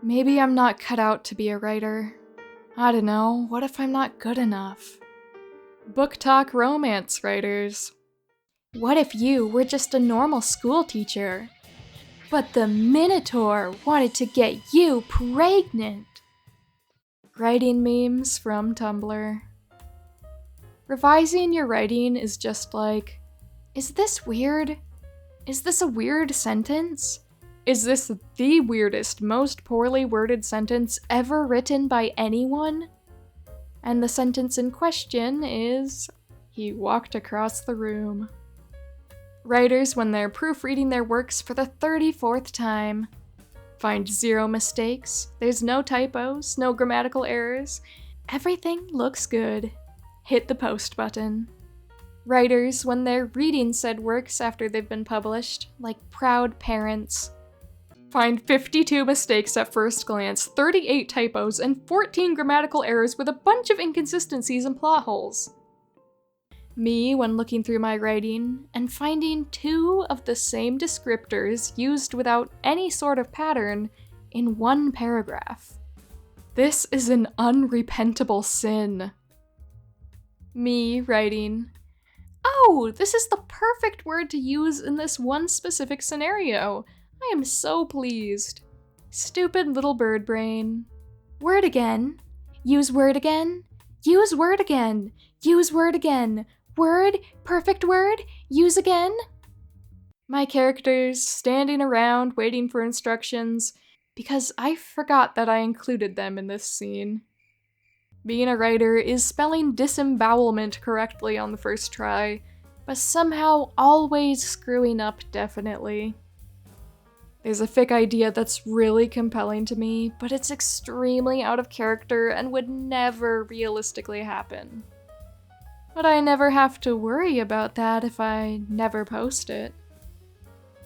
Maybe I'm not cut out to be a writer. I don't know, what if I'm not good enough? Book talk romance writers. What if you were just a normal school teacher, but the Minotaur wanted to get you pregnant? Writing memes from Tumblr. Revising your writing is just like, is this weird? Is this a weird sentence? Is this the weirdest, most poorly worded sentence ever written by anyone? And the sentence in question is, he walked across the room. Writers, when they're proofreading their works for the 34th time, find 0 mistakes, there's no typos, no grammatical errors, everything looks good. Hit the post button. Writers, when they're reading said works after they've been published, like proud parents, find 52 mistakes at first glance, 38 typos, and 14 grammatical errors with a bunch of inconsistencies and plot holes. Me, when looking through my writing and finding 2 of the same descriptors used without any sort of pattern in one paragraph. This is an unrepentable sin. Me writing, oh, this is the perfect word to use in this one specific scenario. I am so pleased. Stupid little bird brain. Word again. Use word again. Use word again. Use word again. Word, perfect word, use again. My characters standing around waiting for instructions because I forgot that I included them in this scene. Being a writer is spelling disembowelment correctly on the first try, but somehow always screwing up definitely. There's a fic idea that's really compelling to me, but it's extremely out of character and would never realistically happen. But I never have to worry about that if I never post it.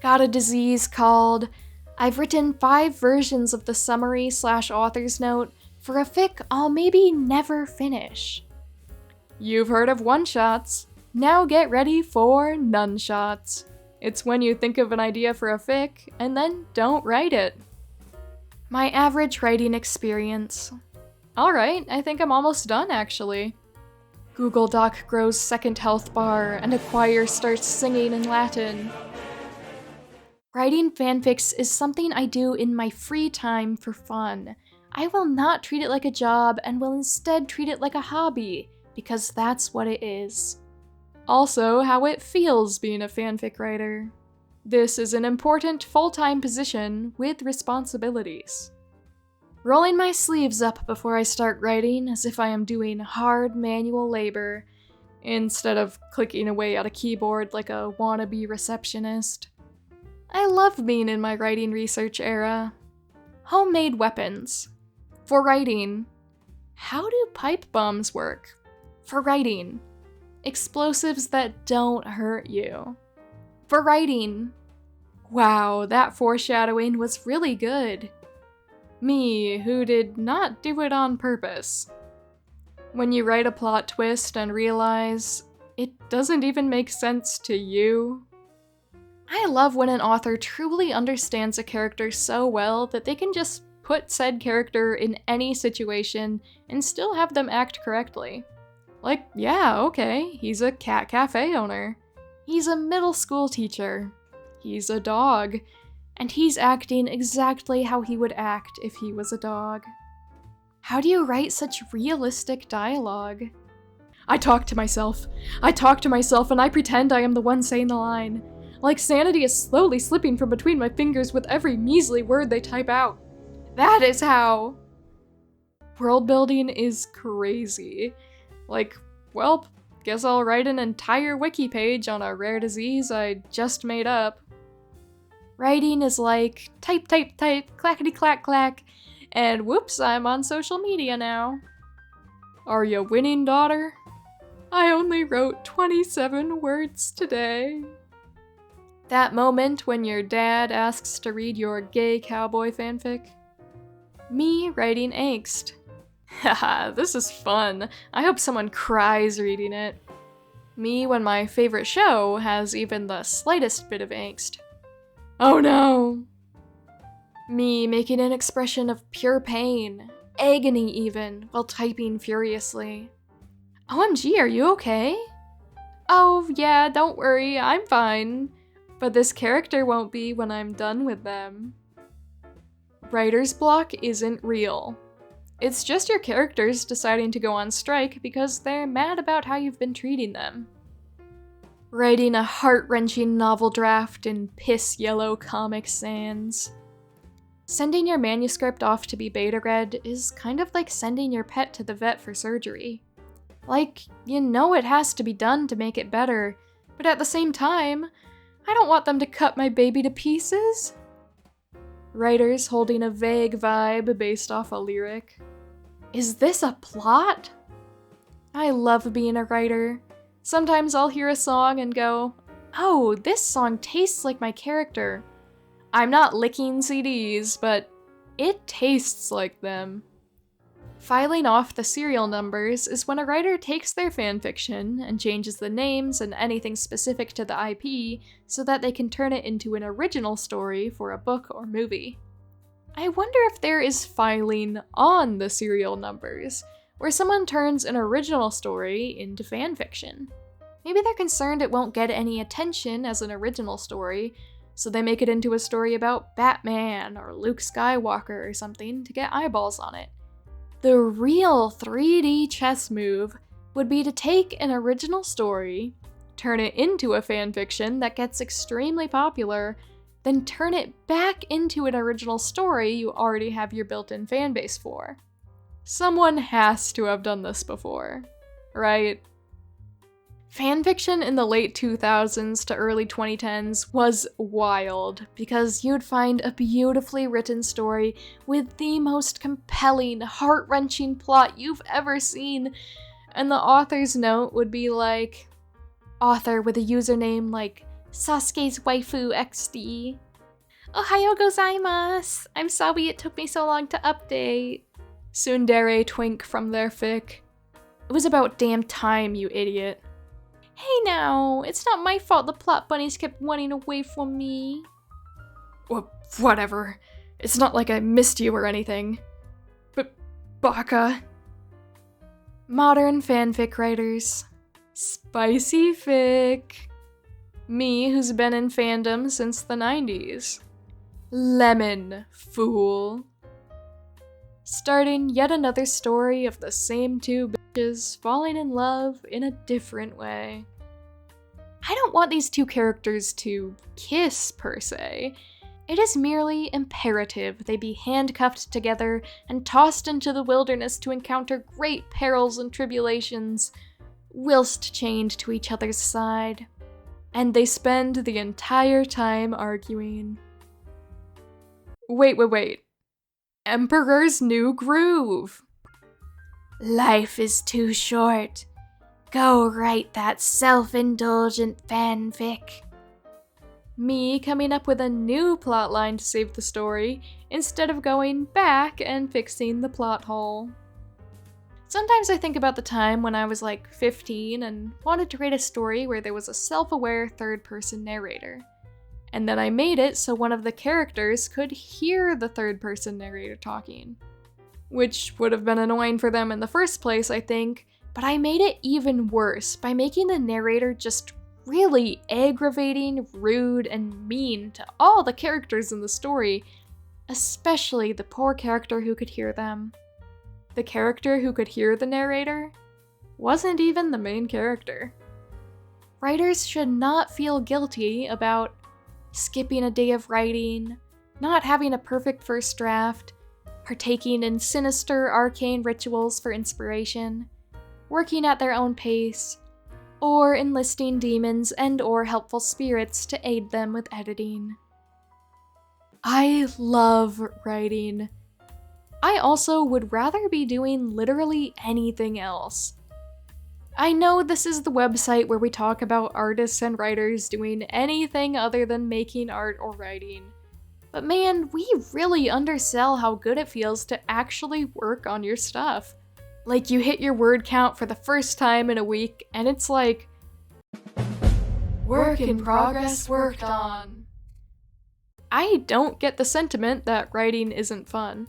Got a disease called, I've written 5 versions of the summary/author's note for a fic I'll maybe never finish. You've heard of one-shots, now get ready for none-shots. It's when you think of an idea for a fic, and then don't write it. My average writing experience. Alright, I think I'm almost done actually. Google Doc grows second health bar, and a choir starts singing in Latin. Writing fanfics is something I do in my free time for fun. I will not treat it like a job, and will instead treat it like a hobby, because that's what it is. Also, how it feels being a fanfic writer. This is an important full-time position with responsibilities. Rolling my sleeves up before I start writing as if I am doing hard manual labor, instead of clicking away at a keyboard like a wannabe receptionist. I love being in my writing research era. Homemade weapons. For writing. How do pipe bombs work? For writing. Explosives that don't hurt you. For writing. Wow, that foreshadowing was really good. Me, who did not do it on purpose. When you write a plot twist and realize it doesn't even make sense to you. I love when an author truly understands a character so well that they can just put said character in any situation and still have them act correctly. Like, yeah, okay, he's a cat cafe owner. He's a middle school teacher. He's a dog. And he's acting exactly how he would act if he was a dog. How do you write such realistic dialogue? I talk to myself, and I pretend I am the one saying the line. Like sanity is slowly slipping from between my fingers with every measly word they type out. That is how. Worldbuilding is crazy. Like, well, guess I'll write an entire wiki page on a rare disease I just made up. Writing is like type, clackety clack clack, and whoops, I'm on social media now. Are you winning, daughter? I only wrote 27 words today. That moment when your dad asks to read your gay cowboy fanfic. Me writing Angst. Haha, this is fun. I hope someone cries reading it. Me when my favorite show has even the slightest bit of angst. Oh no! Me making an expression of pure pain, agony even, while typing furiously. OMG, are you okay? Oh yeah, don't worry, I'm fine. But this character won't be when I'm done with them. Writer's block isn't real. It's just your characters deciding to go on strike because they're mad about how you've been treating them. Writing a heart-wrenching novel draft in piss-yellow Comic Sans. Sending your manuscript off to be beta read is kind of like sending your pet to the vet for surgery. Like, you know it has to be done to make it better, but at the same time, I don't want them to cut my baby to pieces. Writers holding a vague vibe based off a lyric. Is this a plot? I love being a writer. Sometimes I'll hear a song and go, oh, this song tastes like my character. I'm not licking CDs, but it tastes like them. Filing off the serial numbers is when a writer takes their fanfiction and changes the names and anything specific to the IP so that they can turn it into an original story for a book or movie. I wonder if there is filing on the serial numbers, where someone turns an original story into fanfiction. Maybe they're concerned it won't get any attention as an original story, so they make it into a story about Batman or Luke Skywalker or something to get eyeballs on it. The real 3D chess move would be to take an original story, turn it into a fanfiction that gets extremely popular, then turn it back into an original story you already have your built-in fanbase for. Someone has to have done this before, right? Fanfiction in the late 2000s to early 2010s was wild, because you'd find a beautifully written story with the most compelling, heart-wrenching plot you've ever seen, and the author's note would be like, author with a username like Sasuke's waifu XD. Ohayo gozaimasu! I'm sorry it took me so long to update. Tsundere twink from their fic. It was about damn time, you idiot. Hey now, it's not my fault the plot bunnies kept running away from me. Well, whatever. It's not like I missed you or anything. But baka. Modern fanfic writers. Spicy fic. Me, who's been in fandom since the 90s. Lemon, fool. Starting yet another story of the same two bitches falling in love in a different way. I don't want these two characters to kiss, per se. It is merely imperative they be handcuffed together and tossed into the wilderness to encounter great perils and tribulations, whilst chained to each other's side. And they spend the entire time arguing. Wait. Emperor's New Groove. Life is too short. Go write that self-indulgent fanfic. Me coming up with a new plotline to save the story, instead of going back and fixing the plot hole. Sometimes I think about the time when I was like 15 and wanted to write a story where there was a self-aware third-person narrator. And then I made it so one of the characters could hear the third-person narrator talking. Which would have been annoying for them in the first place, I think, but I made it even worse by making the narrator just really aggravating, rude, and mean to all the characters in the story, especially the poor character who could hear them. The character who could hear the narrator wasn't even the main character. Writers should not feel guilty about skipping a day of writing, not having a perfect first draft, partaking in sinister, arcane rituals for inspiration, working at their own pace, or enlisting demons and/or helpful spirits to aid them with editing. I love writing. I also would rather be doing literally anything else. I know this is the website where we talk about artists and writers doing anything other than making art or writing. But man, we really undersell how good it feels to actually work on your stuff. Like you hit your word count for the first time in a week and it's like, work in progress worked on. I don't get the sentiment that writing isn't fun.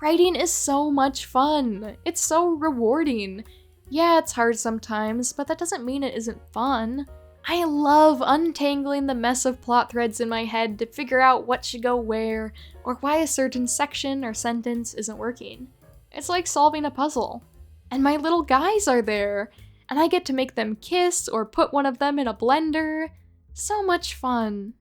Writing is so much fun. It's so rewarding. Yeah, it's hard sometimes, but that doesn't mean it isn't fun. I love untangling the mess of plot threads in my head to figure out what should go where, or why a certain section or sentence isn't working. It's like solving a puzzle. And my little guys are there, and I get to make them kiss or put one of them in a blender. So much fun.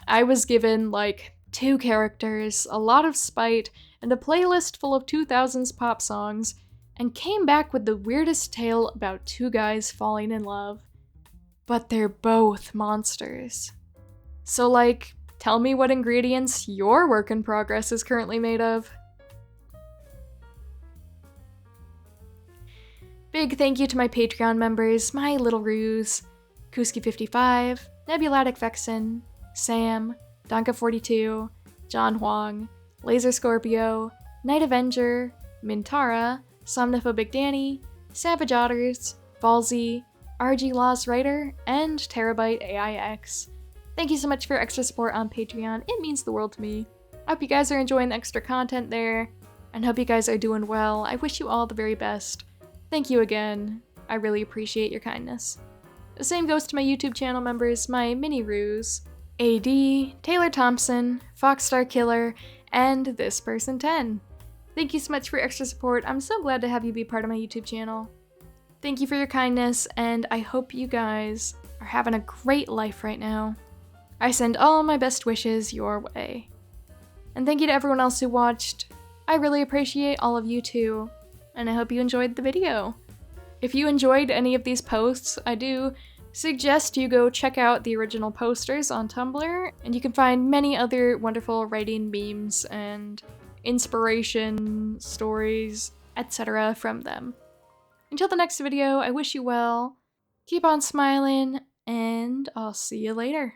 I was given, like, 2 characters, a lot of spite, and a playlist full of 2000s pop songs, and came back with the weirdest tale about 2 guys falling in love. But they're both monsters. So, like, tell me what ingredients your work in progress is currently made of. Big thank you to my Patreon members, my Little Ruse, Kuski55, Nebulatic Vexen, Sam, Donka42, John Huang, Laser Scorpio, Night Avenger, Mintara, Somnophobic Danny, Savage Otters, Valzy, RG Laws Writer, and Terabyte AIX. Thank you so much for your extra support on Patreon. It means the world to me. I hope you guys are enjoying the extra content there, and hope you guys are doing well. I wish you all the very best. Thank you again. I really appreciate your kindness. The same goes to my YouTube channel members, my mini ruse, AD, Taylor Thompson, Foxstar Killer, and This Person 10. Thank you so much for your extra support. I'm so glad to have you be part of my YouTube channel. Thank you for your kindness, and I hope you guys are having a great life right now. I send all my best wishes your way. And thank you to everyone else who watched. I really appreciate all of you too, and I hope you enjoyed the video. If you enjoyed any of these posts, I do suggest you go check out the original posters on Tumblr, and you can find many other wonderful writing memes and inspiration, stories, etc. from them. Until the next video, I wish you well, keep on smiling, and I'll see you later.